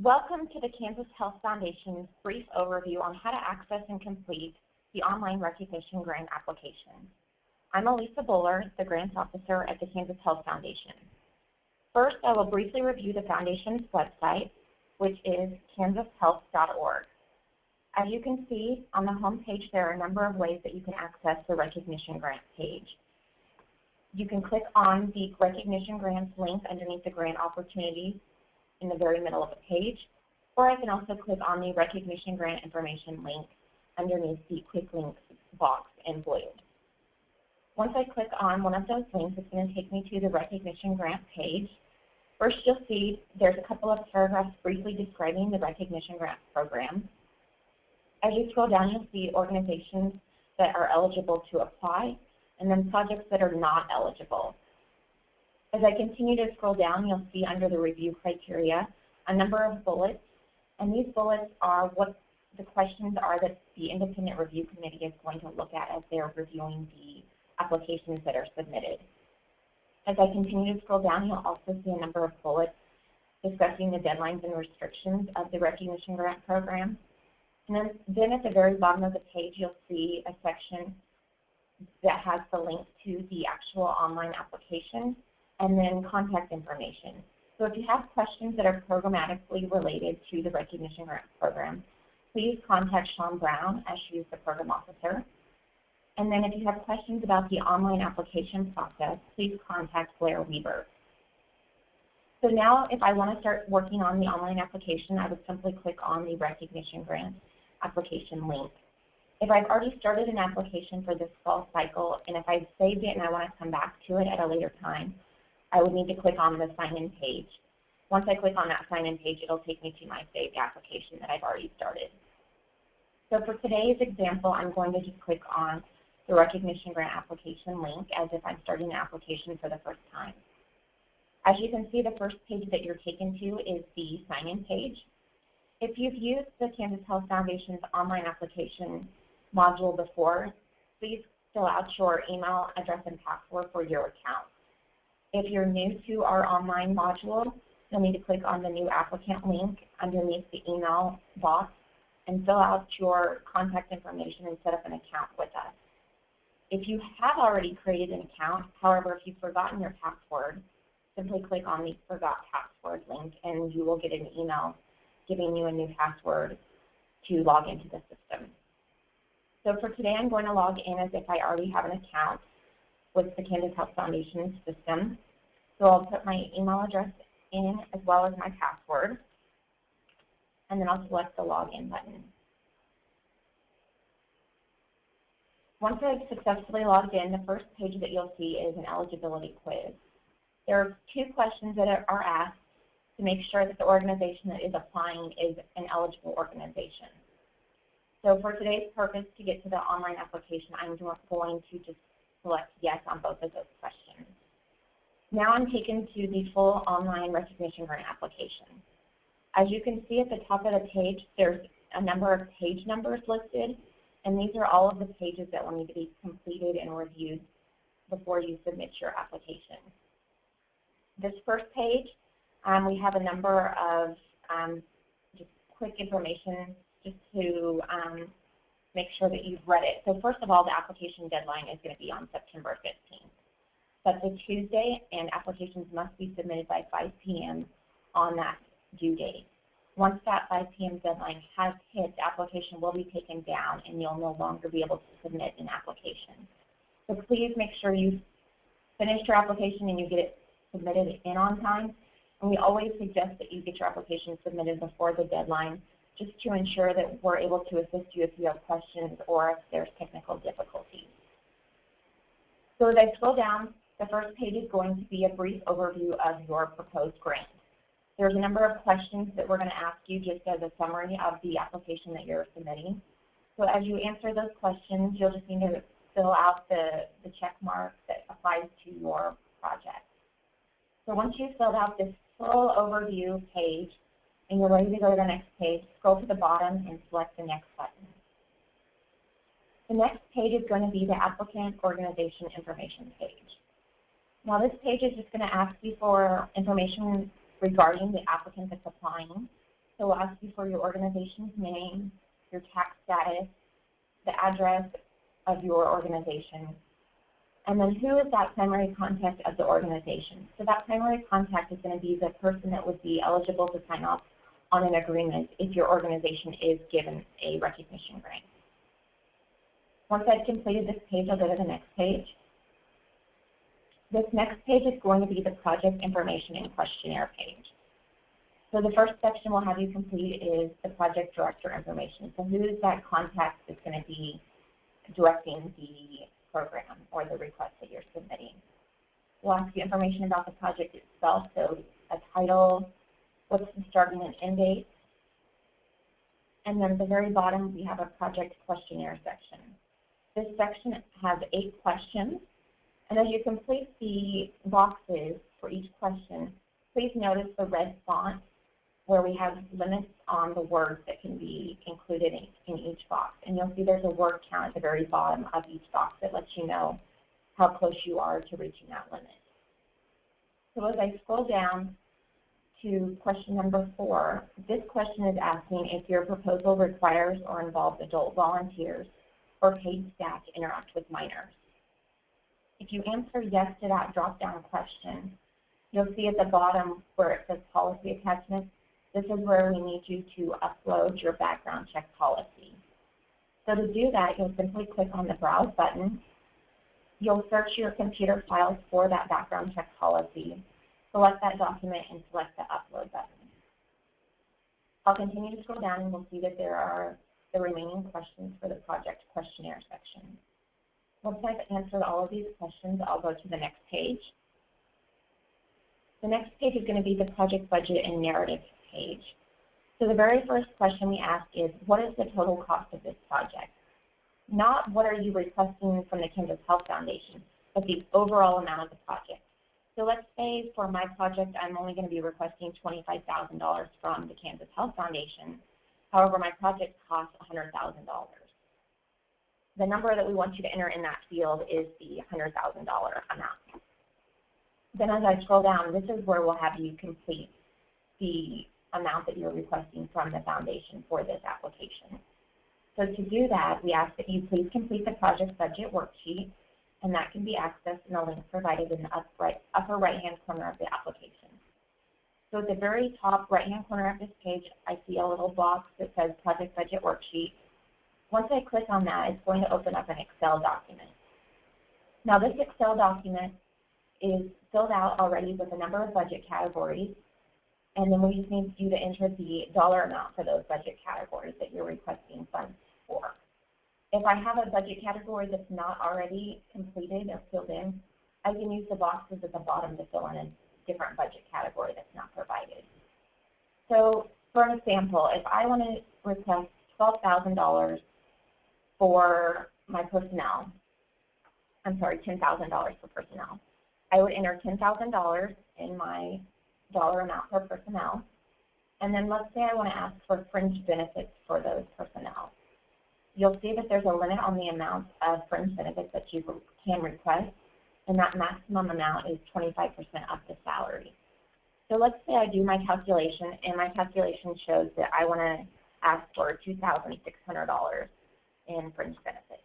Welcome to the Kansas Health Foundation's brief overview on how to access and complete the online recognition grant application. I'm Elisa Buller, the Grants Officer at the Kansas Health Foundation. First, I will briefly review the Foundation's website, which is kansashealth.org. As you can see on the home page, there are a number of ways that you can access the recognition grant page. You can click on the recognition grants link underneath the grant opportunities in the very middle of the page, or I can also click on the recognition grant information link underneath the quick links box in blue. Once I click on one of those links, it's going to take me to the recognition grant page. First, you'll see there's a couple of paragraphs briefly describing the recognition grant program. As you scroll down, you'll see organizations that are eligible to apply, and then projects that are not eligible. As I continue to scroll down, you'll see under the review criteria a number of bullets, and these bullets are what the questions are that the independent review committee is going to look at as they're reviewing the applications that are submitted. As I continue to scroll down, you'll also see a number of bullets discussing the deadlines and restrictions of the recognition grant program. And then at the very bottom of the page, you'll see a section that has the link to the actual online application and then contact information. So if you have questions that are programmatically related to the recognition grant program, please contact Sean Brown, as she is the program officer. And then if you have questions about the online application process, please contact Blair Weber. So now if I want to start working on the online application, I would simply click on the recognition grant application link. If I've already started an application for this fall cycle, and if I've saved it and I want to come back to it at a later time, I would need to click on the sign-in page. Once I click on that sign-in page, it'll take me to my saved application that I've already started. So for today's example, I'm going to just click on the recognition grant application link as if I'm starting an application for the first time. As you can see, the first page that you're taken to is the sign-in page. If you've used the Kansas Health Foundation's online application module before, please fill out your email address and password for your account. If you're new to our online module, you'll need to click on the new applicant link underneath the email box and fill out your contact information and set up an account with us. If you have already created an account, however, if you've forgotten your password, simply click on the Forgot Password link and you will get an email giving you a new password to log into the system. So for today, I'm going to log in as if I already have an account with the Kansas Health Foundation system. So I'll put my email address in as well as my password, and then I'll select the login button. Once I've successfully logged in, the first page that you'll see is an eligibility quiz. There are 2 questions that are asked to make sure that the organization that is applying is an eligible organization. So for today's purpose, to get to the online application, I'm going to just select yes on both of those questions. Now I'm taken to the full online recognition grant application. As you can see at the top of the page, there's a number of page numbers listed, and these are all of the pages that will need to be completed and reviewed before you submit your application. This first page, we have a number of just quick information just to make sure that you've read it. So first of all, the application deadline is going to be on September 15th. That's a Tuesday, and applications must be submitted by 5 p.m. on that due date. Once that 5 p.m. deadline has hit, the application will be taken down, and you'll no longer be able to submit an application. So please make sure you finish your application and you get it submitted in on time. And we always suggest that you get your application submitted before the deadline, just to ensure that we're able to assist you if you have questions or if there's technical difficulties. So as I scroll down, the first page is going to be a brief overview of your proposed grant. There's a number of questions that we're going to ask you just as a summary of the application that you're submitting. So as you answer those questions, you'll just need to fill out the check mark that applies to your project. So once you've filled out this full overview page, and you're ready to go to the next page, scroll to the bottom and select the next button. The next page is going to be the applicant organization information page. Now this page is just going to ask you for information regarding the applicant that's applying. So we'll ask you for your organization's name, your tax status, the address of your organization, and then who is that primary contact of the organization. So that primary contact is going to be the person that would be eligible to sign off on an agreement if your organization is given a recognition grant. Once I've completed this page, I'll go to the next page. This next page is going to be the project information and questionnaire page. So the first section we'll have you complete is the project director information. So who is that contact that's going to be directing the program or the request that you're submitting? We'll ask you information about the project itself, so a title, what's the starting and end date, and then at the very bottom we have a project questionnaire section. This section has 8 questions, and as you complete the boxes for each question, please notice the red font where we have limits on the words that can be included in each box. And you'll see there's a word count at the very bottom of each box that lets you know how close you are to reaching that limit. So as I scroll down to question number 4, this question is asking if your proposal requires or involves adult volunteers or paid staff to interact with minors. If you answer yes to that drop-down question, you'll see at the bottom where it says policy attachment, this is where we need you to upload your background check policy. So to do that, you'll simply click on the Browse button. You'll search your computer files for that background check policy, select that document, and select the Upload button. I'll continue to scroll down, and we'll see that there are the remaining questions for the project questionnaire section. Once I've answered all of these questions, I'll go to the next page. The next page is going to be the project budget and narrative page. So the very first question we ask is, what is the total cost of this project? Not what are you requesting from the Kansas Health Foundation, but the overall amount of the project. So let's say for my project, I'm only going to be requesting $25,000 from the Kansas Health Foundation. However, my project costs $100,000. The number that we want you to enter in that field is the $100,000 amount. Then as I scroll down, this is where we'll have you complete the amount that you're requesting from the foundation for this application. So to do that, we ask that you please complete the project budget worksheet, and that can be accessed in a link provided in the upper right-hand corner of the application. So at the very top right-hand corner of this page, I see a little box that says project budget worksheet. Once I click on that, it's going to open up an Excel document. Now this Excel document is filled out already with a number of budget categories, and then we just need you to enter the dollar amount for those budget categories that you're requesting funds for. If I have a budget category that's not already completed or filled in, I can use the boxes at the bottom to fill in a different budget category that's not provided. So for example, if I want to request $12,000 for my personnel, I'm sorry, $10,000 for personnel, I would enter $10,000 in my dollar amount for personnel, and then let's say I want to ask for fringe benefits for those personnel. You'll see that there's a limit on the amount of fringe benefits that you can request, and that maximum amount is 25% of the salary. So let's say I do my calculation, and my calculation shows that I want to ask for $2,600 in fringe benefits.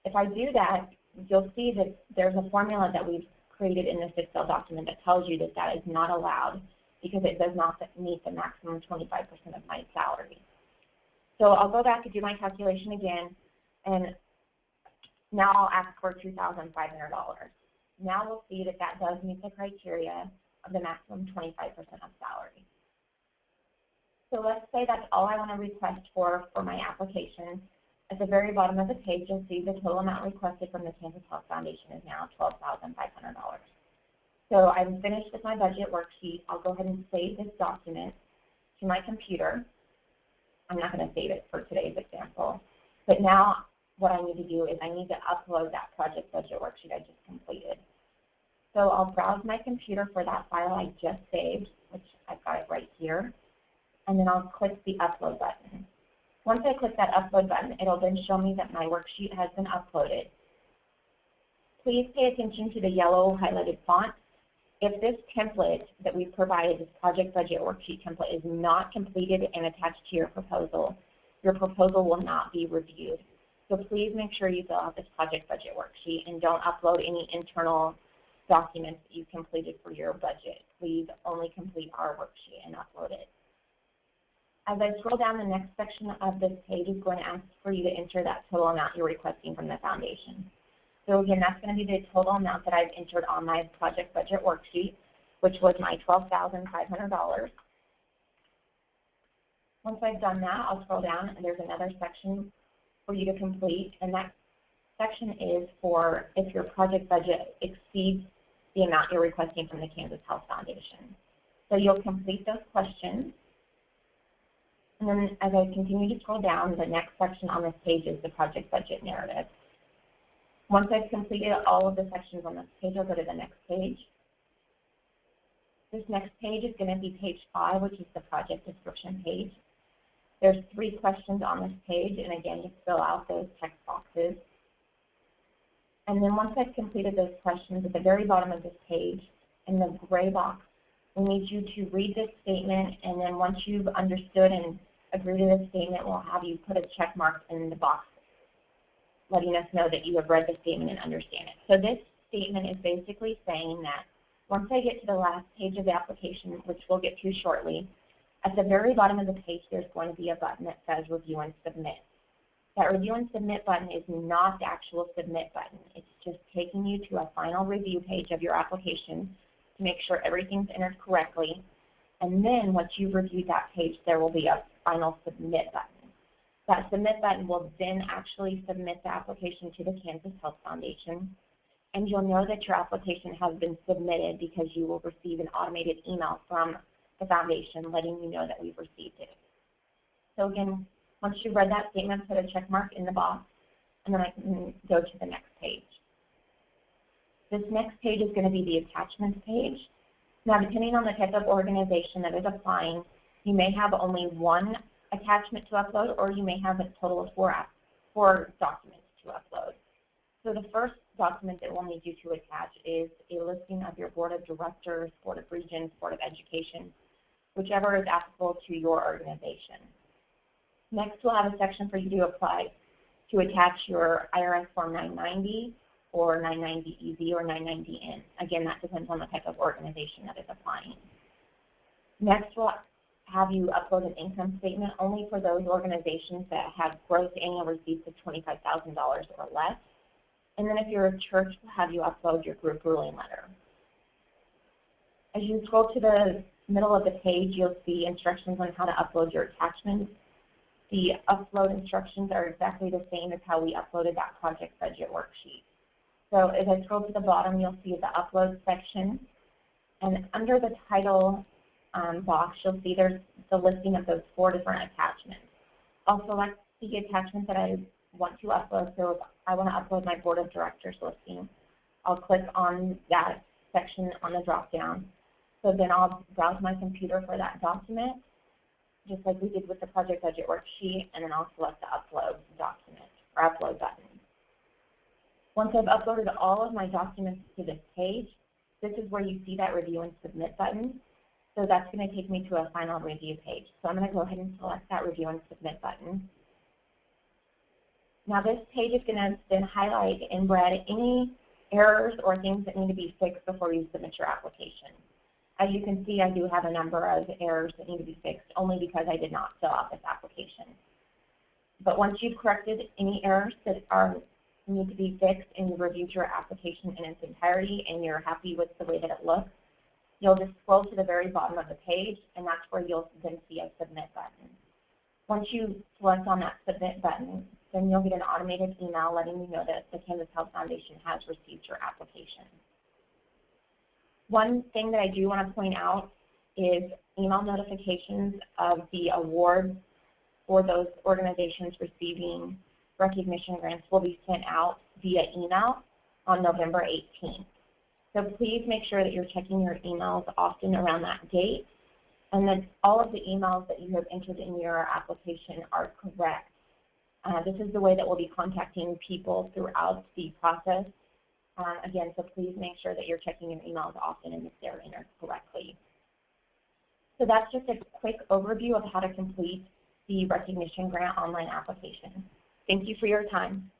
If I do that, you'll see that there's a formula that we've created in this Excel document that tells you that that is not allowed because it does not meet the maximum 25% of my salary. So I'll go back and do my calculation again, and now I'll ask for $2,500. Now we'll see that that does meet the criteria of the maximum 25% of salary. So let's say that's all I want to request for my application. At the very bottom of the page, you'll see the total amount requested from the Kansas Health Foundation is now $12,500. So I'm finished with my budget worksheet. I'll go ahead and save this document to my computer. I'm not going to save it for today's example. But now what I need to do is I need to upload that project budget worksheet I just completed. So I'll browse my computer for that file I just saved, which I've got it right here. And then I'll click the Upload button. Once I click that Upload button, it'll then show me that my worksheet has been uploaded. Please pay attention to the yellow highlighted font. If this template that we've provided, this project budget worksheet template, is not completed and attached to your proposal will not be reviewed. So please make sure you fill out this project budget worksheet and don't upload any internal documents that you completed for your budget. Please only complete our worksheet and upload it. As I scroll down, the next section of this page is going to ask for you to enter that total amount you're requesting from the foundation. So again, that's going to be the total amount that I've entered on my project budget worksheet, which was my $12,500. Once I've done that, I'll scroll down and there's another section for you to complete, and that section is for if your project budget exceeds the amount you're requesting from the Kansas Health Foundation. So you'll complete those questions, and then as I continue to scroll down, the next section on this page is the project budget narrative. Once I've completed all of the sections on this page, I'll go to the next page. This next page is going to be page 5, which is the project description page. There's 3 questions on this page, and again, just fill out those text boxes. And then once I've completed those questions, at the very bottom of this page, in the gray box, we need you to read this statement, and then once you've understood and agreed to this statement, we'll have you put a check mark in the box letting us know that you have read the statement and understand it. So this statement is basically saying that once I get to the last page of the application, which we'll get to shortly, at the very bottom of the page, there's going to be a button that says Review and Submit. That Review and Submit button is not the actual Submit button. It's just taking you to a final review page of your application to make sure everything's entered correctly. And then once you've reviewed that page, there will be a final Submit button. That Submit button will then actually submit the application to the Kansas Health Foundation. And you'll know that your application has been submitted because you will receive an automated email from the foundation letting you know that we've received it. So again, once you've read that statement, put a check mark in the box, and then I can go to the next page. This next page is going to be the attachments page. Now, depending on the type of organization that is applying, you may have only 1 attachment to upload, or you may have a total of 4 documents to upload. So the first document that we'll need you to attach is a listing of your Board of Directors, Board of Regents, Board of Education, whichever is applicable to your organization. Next, we'll have a section for you to apply to attach your IRS Form 990 or 990EZ or 990N. Again, that depends on the type of organization that is applying. Next, we'll have you upload an income statement only for those organizations that have gross annual receipts of $25,000 or less. And then if you're a church, we'll have you upload your group ruling letter. As you scroll to the middle of the page, you'll see instructions on how to upload your attachments. The upload instructions are exactly the same as how we uploaded that project budget worksheet. So as I scroll to the bottom, you'll see the upload section. And under the title box, you'll see there's the listing of those 4 different attachments. I'll select the attachment that I want to upload. So if I want to upload my Board of Directors listing, I'll click on that section on the drop-down. So then I'll browse my computer for that document, just like we did with the project budget worksheet, and then I'll select the upload document or upload button. Once I've uploaded all of my documents to this page, this is where you see that Review and Submit button. So that's going to take me to a final review page. So I'm going to go ahead and select that Review and Submit button. Now this page is going to then highlight in red any errors or things that need to be fixed before you submit your application. As you can see, I do have a number of errors that need to be fixed only because I did not fill out this application. But once you've corrected any errors that need to be fixed and you've reviewed your application in its entirety and you're happy with the way that it looks, you'll just scroll to the very bottom of the page, and that's where you'll then see a Submit button. Once you select on that Submit button, then you'll get an automated email letting you know that the Kansas Health Foundation has received your application. One thing that I do want to point out is email notifications of the awards for those organizations receiving recognition grants will be sent out via email on November 18th. So please make sure that you're checking your emails often around that date, and that all of the emails that you have entered in your application are correct. This is the way that we'll be contacting people throughout the process Again, so please make sure that you're checking your emails often and if they're entered correctly. So that's just a quick overview of how to complete the Recognition Grant online application. Thank you for your time.